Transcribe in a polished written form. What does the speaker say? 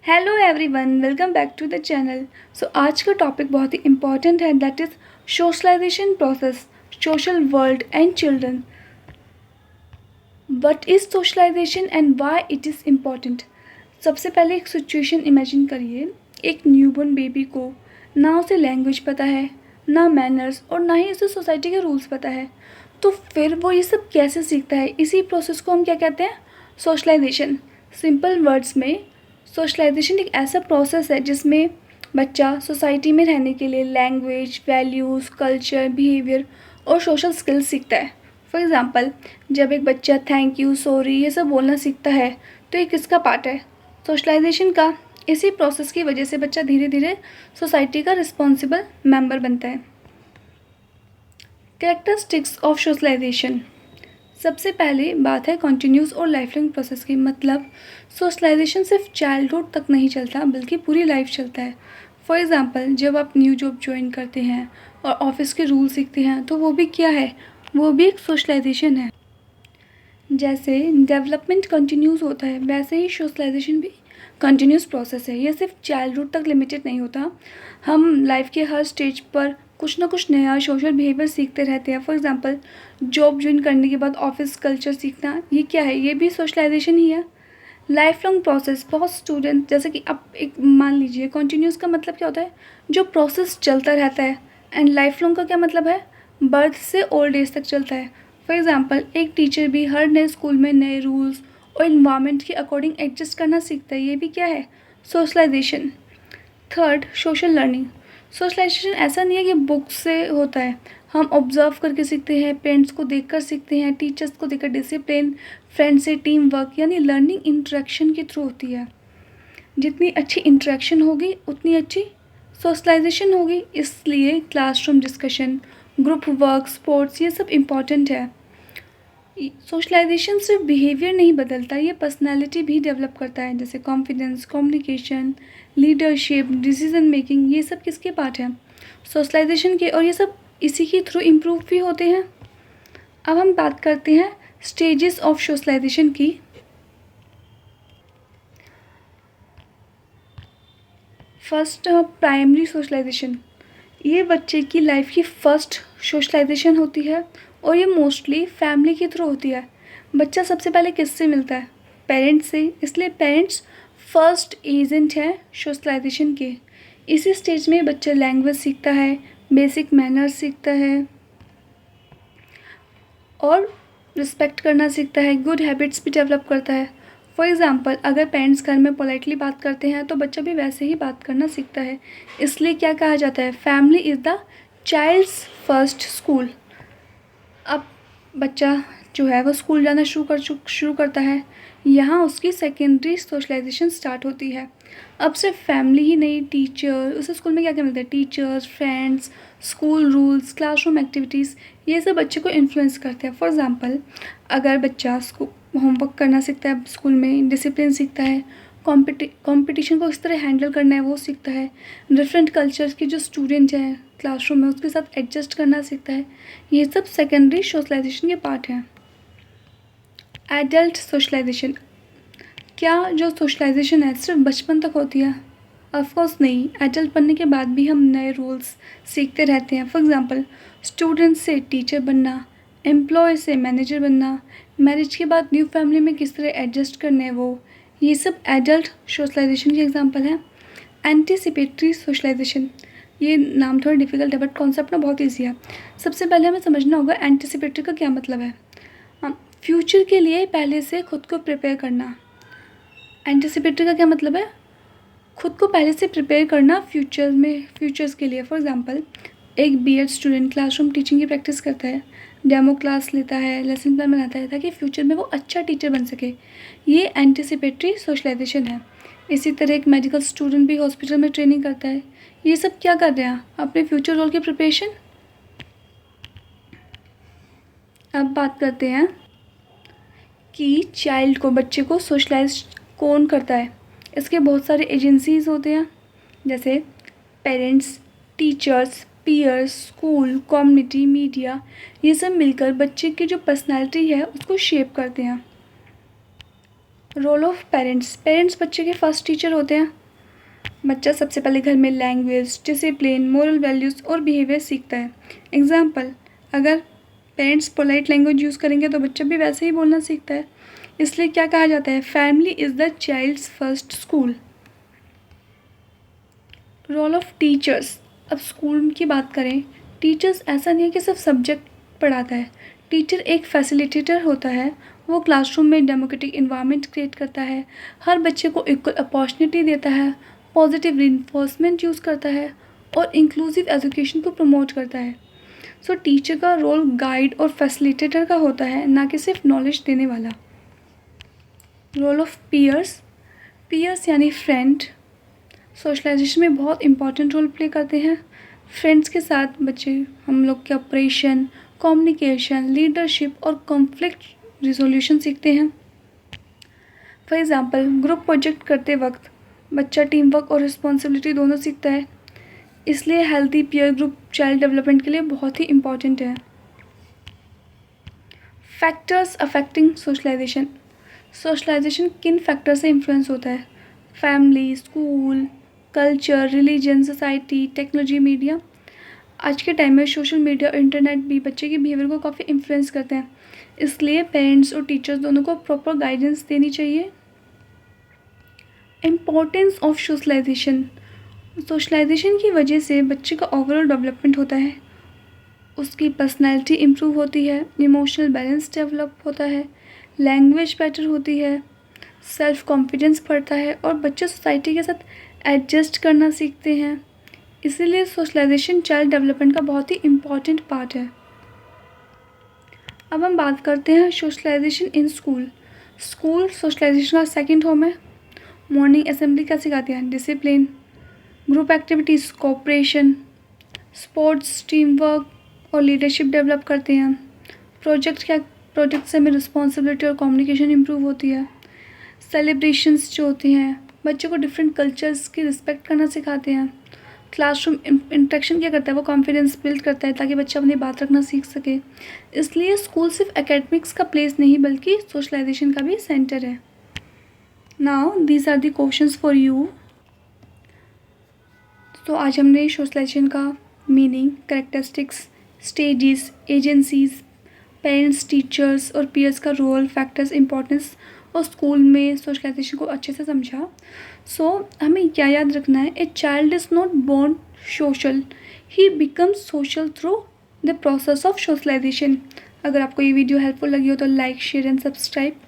Hello everyone, welcome back to the channel. आज का topic बहुत ही इम्पॉर्टेंट है, that is socialisation process, social world and children. What is socialisation and why it is important. सबसे पहले एक situation imagine करिए। एक न्यूबॉर्न बेबी को ना उसे लैंग्वेज पता है, ना मैनर्स, और ना ही उसे सोसाइटी के रूल्स पता है। तो फिर वो ये सब कैसे सीखता है? इसी प्रोसेस को हम क्या कहते हैं? सोशलाइजेशन। सिंपल वर्ड्स में सोशलाइजेशन एक ऐसा प्रोसेस है जिसमें बच्चा सोसाइटी में रहने के लिए लैंग्वेज, वैल्यूज़, कल्चर, बिहेवियर और सोशल स्किल्स सीखता है। फॉर एग्ज़ाम्पल, जब एक बच्चा थैंक यू, सॉरी ये सब बोलना सीखता है तो ये किसका पार्ट है? सोशलाइजेशन का। इसी प्रोसेस की वजह से बच्चा धीरे धीरे सोसाइटी का रिस्पॉन्सिबल मेंबर बनता है। Characteristics of socialisation. सबसे पहले बात है कॉन्टीन्यूस और लाइफ लॉन्ग प्रोसेस की। मतलब सोशलाइजेशन सिर्फ चाइल्डहुड तक नहीं चलता बल्कि पूरी लाइफ चलता है। फॉर एग्ज़ाम्पल, जब आप न्यू जॉब ज्वाइन करते हैं और ऑफिस के रूल सीखते हैं तो वो भी क्या है? वो भी एक सोशलाइजेशन है। जैसे डेवलपमेंट कंटिन्यूस होता है वैसे ही सोशलाइजेशन भी कंटिन्यूस प्रोसेस है। ये सिर्फ चाइल्डहुड तक लिमिटेड नहीं होता। हम लाइफ के हर स्टेज पर कुछ ना कुछ नया सोशल बिहेवियर सीखते रहते हैं। फॉर एग्जांपल, जॉब ज्वाइन करने के बाद ऑफिस कल्चर सीखना, ये क्या है? ये भी सोशलाइजेशन ही है। लाइफ लॉन्ग प्रोसेस, बहुत स्टूडेंट, जैसे कि आप एक मान लीजिए, कॉन्टीन्यूस का मतलब क्या होता है? जो प्रोसेस चलता रहता है। एंड लाइफ लॉन्ग का क्या मतलब है? बर्थ से ओल्ड एज तक चलता है। फॉर एग्ज़ाम्पल, एक टीचर भी हर नए स्कूल में नए रूल्स और इन्वायरमेंट के अकॉर्डिंग एडजस्ट करना सीखता है। ये भी क्या है? Socialisation. Third, social learning. Socialisation ऐसा नहीं है कि बुक से होता है। हम ऑब्जर्व करके सीखते हैं, पेरेंट्स को देखकर सीखते हैं, टीचर्स को देखकर, डिसिप्लिन, फ्रेंड से टीम वर्क, यानी लर्निंग इंटरेक्शन के थ्रू होती है। जितनी अच्छी इंटरेक्शन होगी उतनी अच्छी सोशलाइजेशन होगी। इसलिए classroom discussion, group work, sports, ये सब इम्पॉर्टेंट है। सोशलाइजेशन सिर्फ बिहेवियर नहीं बदलता, ये पर्सनालिटी भी डेवलप करता है, जैसे confidence, communication, leadership, decision making. ये सब किसके पार्ट हैं? सोशलाइजेशन के। और ये सब इसी के थ्रू इम्प्रूव भी होते हैं। अब हम बात करते हैं स्टेजेस ऑफ सोशलाइजेशन की। First, primary socialisation. ये बच्चे की लाइफ की फ़र्स्ट सोशलाइजेशन होती है और ये मोस्टली फैमिली के थ्रू होती है। बच्चा सबसे पहले किससे मिलता है? पेरेंट्स से। इसलिए पेरेंट्स फर्स्ट एजेंट हैं सोशलाइजेशन के। इसी स्टेज में बच्चा लैंग्वेज सीखता है, बेसिक मैनर्स सीखता है और रिस्पेक्ट करना सीखता है, गुड हैबिट्स भी डेवलप करता है। फॉर एग्ज़ाम्पल, अगर पेरेंट्स घर में पोलाइटली बात करते हैं तो बच्चा भी वैसे ही बात करना सीखता है। इसलिए क्या कहा जाता है? Family is the child's first school. अब बच्चा जो है वो स्कूल जाना शुरू करता है। यहाँ उसकी सेकेंडरी सोशलाइजेशन स्टार्ट होती है। अब सिर्फ फैमिली ही नहीं, टीचर, उस स्कूल में क्या क्या मिलता है? Teachers, friends, school rules, classroom activities, ये सब बच्चे को इन्फ्लुएंस करते हैं। फॉर एग्ज़ाम्पल, अगर बच्चा होमवर्क करना सीखता है, स्कूल में डिसिप्लिन सीखता है, कंपटीशन को किस तरह हैंडल करना है वो सीखता है, डिफरेंट कल्चर्स के जो स्टूडेंट हैं क्लासरूम में उसके साथ एडजस्ट करना सीखता है। ये सब सेकेंडरी सोशलाइजेशन के पार्ट हैं। Adult socialisation. क्या जो सोशलाइजेशन है सिर्फ बचपन तक होती है? ऑफकोर्स नहीं। एडल्ट बनने के बाद भी हम नए रूल्स सीखते रहते हैं। फॉर एग्ज़ाम्पल, स्टूडेंट से टीचर बनना, एम्प्लॉय से मैनेजर बनना, मैरिज के बाद न्यू फैमिली में किस तरह एडजस्ट करने हैं वो, ये सब एडल्ट सोशलाइजेशन के एग्जांपल हैं। Anticipatory socialisation. ये नाम थोड़ा डिफ़िकल्ट है बट कॉन्सेप्ट ना बहुत ईजी है। सबसे पहले हमें समझना होगा एंटीसिपेटरी का क्या मतलब है। फ्यूचर के लिए पहले से खुद को प्रिपेयर करना। एंटीसिपेटरी का क्या मतलब है? खुद को पहले से प्रिपेयर करना फ्यूचर्स के लिए। फॉर एग्ज़ाम्पल, एक बीएड स्टूडेंट क्लासरूम टीचिंग की प्रैक्टिस करता है, डेमो क्लास लेता है, लेसन प्लान बनाता है ताकि फ्यूचर में वो अच्छा टीचर बन सके। ये एंटीसिपेटरी सोशलाइजेशन है। इसी तरह एक मेडिकल स्टूडेंट भी हॉस्पिटल में ट्रेनिंग करता है। ये सब क्या कर रहे हैं? अपने फ्यूचर रोल की प्रिपरेशन। अब बात करते हैं कि चाइल्ड को, बच्चे को सोशलाइज कौन करता है। इसके बहुत सारे एजेंसीज़ होते हैं, जैसे parents, teachers, peers, school, community, media. ये सब मिलकर बच्चे की जो पर्सनैलिटी है उसको शेप करते हैं। Role of parents. पेरेंट्स बच्चे के फर्स्ट टीचर होते हैं। बच्चा सबसे पहले घर में लैंग्वेज, डिसिप्लिन, मोरल वैल्यूज़ और बिहेवियर सीखता है। एग्जाम्पल, अगर पेरेंट्स पोलाइट लैंग्वेज यूज़ करेंगे तो बच्चा भी वैसे ही बोलना सीखता है। इसलिए क्या कहा जाता है, family is the child's first school. Role of teachers. अब स्कूल की बात करें, टीचर्स ऐसा नहीं है कि सिर्फ सब्जेक्ट पढ़ाता है। टीचर एक फैसिलिटेटर होता है। वो क्लासरूम में डेमोक्रेटिक इन्वायरमेंट क्रिएट करता है, हर बच्चे को इक्वल अपॉर्चुनिटी देता है, पॉजिटिव रिइंफोर्समेंट यूज़ करता है और इंक्लूसिव एजुकेशन को प्रमोट करता है। सो टीचर का रोल गाइड और फैसिलिटेटर का होता है, ना कि सिर्फ नॉलेज देने वाला। Role of peers. पीयर्स यानी फ्रेंड सोशलाइजेशन में बहुत इंपॉर्टेंट रोल प्ले करते हैं। फ्रेंड्स के साथ बच्चे हम लोग के ऑपरेशन, कम्युनिकेशन, लीडरशिप और कॉन्फ्लिक्ट रिजोल्यूशन सीखते हैं। फॉर एग्ज़ाम्पल, ग्रुप प्रोजेक्ट करते वक्त बच्चा टीम वर्क और रिस्पॉन्सिबिलिटी दोनों सीखता है। इसलिए healthy peer group child development के लिए बहुत ही इम्पॉर्टेंट है। Factors affecting socialisation. सोशलाइजेशन किन फैक्टर से इन्फ्लुएंस होता है? Family, school, culture, religion, society, technology, media. आज के टाइम में सोशल मीडिया और इंटरनेट भी बच्चे के बिहेवियर को काफ़ी इन्फ्लुएंस करते हैं। इसलिए पेरेंट्स और टीचर्स दोनों को प्रॉपर गाइडेंस देनी चाहिए। Importance of socialisation. सोशलाइजेशन की वजह से बच्चे का ओवरऑल डेवलपमेंट होता है, उसकी पर्सनैलिटी इम्प्रूव होती है, इमोशनल बैलेंस डेवलप होता है, लैंग्वेज बेटर होती है, सेल्फ कॉन्फिडेंस बढ़ता है और बच्चे सोसाइटी के साथ एडजस्ट करना सीखते हैं। इसीलिए सोशलाइजेशन चाइल्ड डेवलपमेंट का बहुत ही इम्पॉर्टेंट पार्ट है। अब हम बात करते हैं socialisation in school. School socialisation का सेकंड होम है। मॉर्निंग असेंबली क्या सिखाती है? Discipline, group activities, cooperation, sports, team work और लीडरशिप डेवलप करते हैं। प्रोजेक्ट से हमें रिस्पॉन्सिबिलिटी और कम्युनिकेशन इम्प्रूव होती है। सेलिब्रेशंस जो होती हैं बच्चों को डिफरेंट कल्चर्स की रिस्पेक्ट करना सिखाते हैं। क्लासरूम इंटरेक्शन क्या करता है, वो कॉन्फिडेंस बिल्ड करता है ताकि बच्चा अपनी बात रखना सीख सके। इसलिए स्कूल सिर्फ एकेडमिक्स का प्लेस नहीं बल्कि सोशलाइजेशन का भी सेंटर है। Now these are the questions for you. तो आज हमने सोशलाइजेशन का meaning, characteristics, stages, agencies, parents, teachers और पीयर्स का रोल, फैक्टर्स, इम्पोर्टेंस और स्कूल में सोशलाइजेशन को अच्छे से समझा। हमें क्या याद रखना है? A child is not born social, he becomes social through the process of socialisation. अगर आपको ये वीडियो हेल्पफुल लगी हो तो लाइक, शेयर एंड सब्सक्राइब।